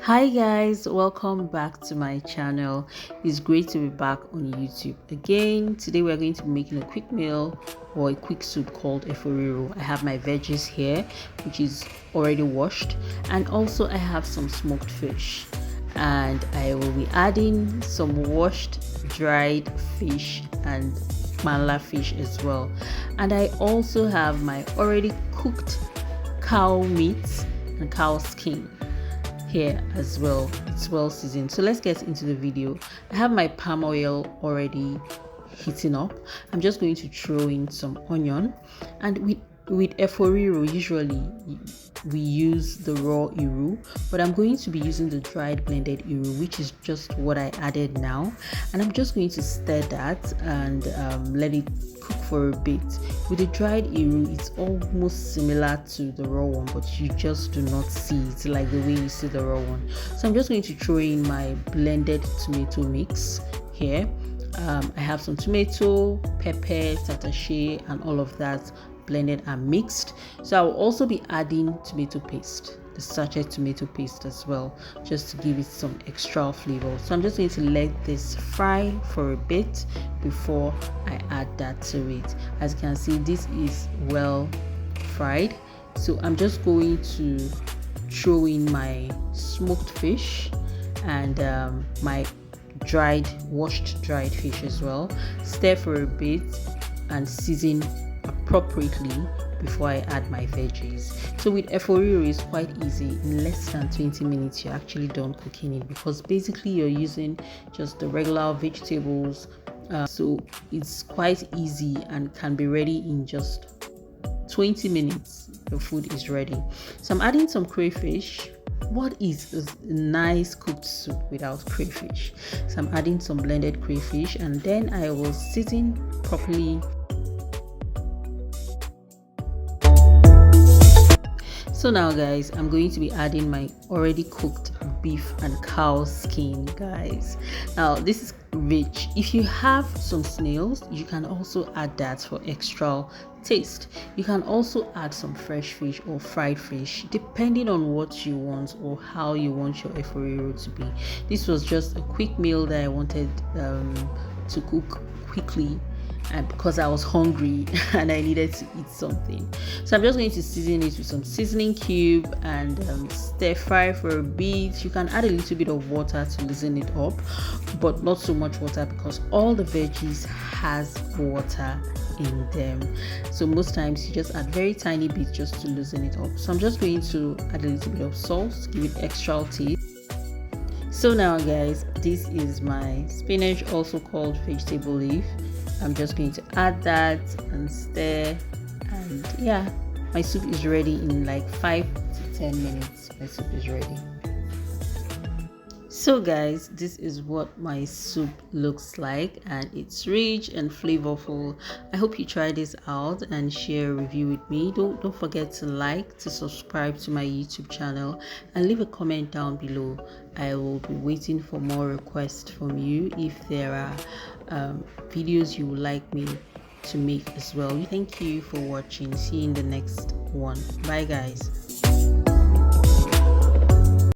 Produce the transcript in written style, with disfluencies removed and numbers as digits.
Hi guys, welcome back to my channel. It's great to be back on YouTube again. Today we're going to be making a quick meal or a quick soup called Riro. I have my veggies here, which is already washed, and also I have some smoked fish, and I will be adding some washed dried fish and mala fish as well. And I also have my already cooked cow meat and cow skin here as well. It's well seasoned. So let's get into the video. I have my palm oil already heating up. I'm just going to throw in some onion, and with Riro usually we use the raw Iru, but I'm going to be using the dried blended Iru, which is just what I added now. And I'm just going to stir that and let it cook for a bit. With the dried Iru, it's almost similar to the raw one, but you just do not see it like the way you see the raw one. So I'm just going to throw in my blended tomato mix here. I have some tomato, pepper, tatashe, and all of that blended and mixed. So I will also be adding tomato paste, the sachet tomato paste as well, just to give it some extra flavor. So I'm just going to let this fry for a bit before I add that to it. As you can see, this is well fried. So I'm just going to throw in my smoked fish and my washed dried fish as well. Stir for a bit and season appropriately before I add my veggies. So with Riro, it's quite easy. In less than 20 minutes you're actually done cooking it, because basically you're using just the regular vegetables, so it's quite easy and can be ready in just 20 minutes. Your food is ready. So I'm adding some crayfish. What is a nice cooked soup without crayfish? So I'm adding some blended crayfish, and then I will season properly. So now guys, I'm going to be adding my already cooked beef and cow skin, guys. Now this is rich. If you have some snails, you can also add that for extra taste. You can also add some fresh fish or fried fish, depending on what you want or how you want your Riro to be. This was just a quick meal that I wanted to cook quickly, and because I was hungry and I needed to eat something. So I'm just going to season it with some seasoning cube and stir fry for a bit. You can add a little bit of water to loosen it up, but not so much water, because all the veggies has water in them. So most times you just add very tiny bit just to loosen it up. So I'm just going to add a little bit of salt to give it extra taste. So now guys, this is my spinach, also called vegetable leaf. I'm just going to add that and stir, and yeah, my soup is ready in like 5 to 10 minutes. My soup is ready. So guys, this is what my soup looks like, and it's rich and flavorful. I hope you try this out and share a review with me. Don't forget to like, to subscribe to my YouTube channel, and leave a comment down below. I will be waiting for more requests from you if there are videos you would like me to make as well. Thank you for watching. See you in the next one. Bye guys.